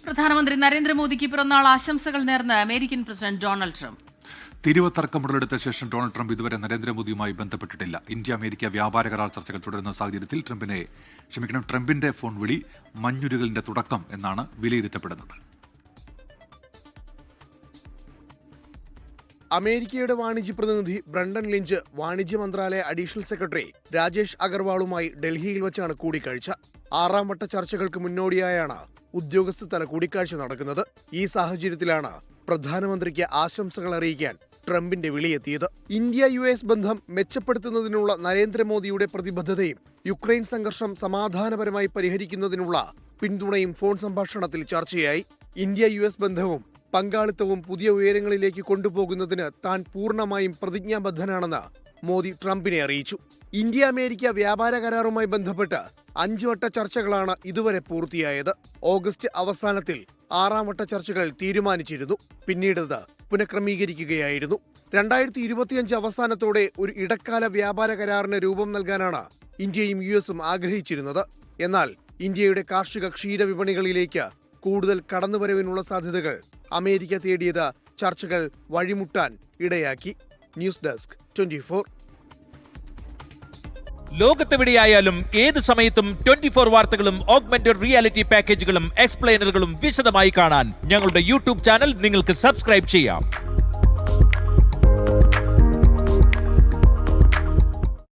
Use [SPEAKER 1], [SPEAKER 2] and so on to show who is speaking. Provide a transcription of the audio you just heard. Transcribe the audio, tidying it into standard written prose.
[SPEAKER 1] പ്രധാനമന്ത്രി നരേന്ദ്രമോദിക്ക് പിറന്നാൾ ആശംസകൾ നേർന്ന് അമേരിക്കൻ പ്രസിഡന്റ് ഡൊണാൾഡ് ട്രംപ്.
[SPEAKER 2] തിരുവത്തർക്കം മുതലെടുത്ത ശേഷം ഡൊണാൾഡ് ട്രംപ് ഇതുവരെ നരേന്ദ്രമോദിയുമായി ബന്ധപ്പെട്ടിട്ടില്ല. ഇന്ത്യ അമേരിക്ക വ്യാപാര കരാർ ചർച്ചകൾ തുടരുന്ന സാഹചര്യത്തിൽ ട്രംപിന്റെ ഫോൺ വിളി മഞ്ഞുരുകലിന്റെ തുടക്കം എന്നാണ് വിലയിരുത്തപ്പെടുന്നത്.
[SPEAKER 3] അമേരിക്കയുടെ വാണിജ്യ പ്രതിനിധി ബ്രണ്ടൻ ലിഞ്ച് വാണിജ്യ മന്ത്രാലയ അഡീഷണൽ സെക്രട്ടറി രാജേഷ് അഗർവാളുമായി ഡൽഹിയിൽ വെച്ചാണ് കൂടിക്കാഴ്ച. 6ാം വട്ട ചർച്ചകൾക്ക് മുന്നോടിയായാണ് ഉദ്യോഗസ്ഥതല കൂടിക്കാഴ്ച നടക്കുന്നത്. ഈ സാഹചര്യത്തിലാണ് പ്രധാനമന്ത്രിക്ക് ആശംസകൾ അറിയിക്കാൻ ട്രംപിന്റെ വിളിയെത്തിയത്. ഇന്ത്യ-US ബന്ധം മെച്ചപ്പെടുത്തുന്നതിനുള്ള നരേന്ദ്രമോദിയുടെ പ്രതിബദ്ധതയും യുക്രൈൻ സംഘർഷം സമാധാനപരമായി പരിഹരിക്കുന്നതിനുള്ള പിന്തുണയും ഫോൺ സംഭാഷണത്തിൽ ചർച്ചയായി. ഇന്ത്യ-US ബന്ധവും പങ്കാളിത്തവും പുതിയ ഉയരങ്ങളിലേക്ക് കൊണ്ടുപോകുന്നതിന് താൻ പൂർണ്ണമായും പ്രതിജ്ഞാബദ്ധനാണെന്ന് മോദി ട്രംപിനെ അറിയിച്ചു. ഇന്ത്യ-അമേരിക്ക വ്യാപാര കരാറുമായി ബന്ധപ്പെട്ട് 5 വട്ട ചർച്ചകളാണ് ഇതുവരെ പൂർത്തിയായത്. ഓഗസ്റ്റ് അവസാനത്തിൽ 6ാം വട്ട ചർച്ചകൾ തീരുമാനിച്ചിരുന്നു. പിന്നീടത് പുനഃക്രമീകരിക്കുകയായിരുന്നു. 2025 അവസാനത്തോടെ ഒരു ഇടക്കാല വ്യാപാര കരാറിന് രൂപം നൽകാനാണ് ഇന്ത്യയും US ആഗ്രഹിച്ചിരുന്നത്. എന്നാൽ ഇന്ത്യയുടെ കാർഷിക ക്ഷീര വിപണികളിലേക്ക് കൂടുതൽ കടന്നുവരവിനുള്ള സാധ്യതകൾ അമേരിക്ക തേടിയത് ചർച്ചകൾ വഴിമുട്ടാൻ ഇടയാക്കി. News desk 24.
[SPEAKER 4] ലോകത്തെവിടെയായാലും ഏത് സമയത്തും 24 വാർത്തകളും ഓഗ്മെന്റഡ് റിയാലിറ്റി പാക്കേജുകളും എക്സ്പ്ലെയിനറുകളും വിശദമായി കാണാൻ ഞങ്ങളുടെ യൂട്യൂബ് ചാനൽ നിങ്ങൾക്ക് സബ്സ്ക്രൈബ് ചെയ്യാം.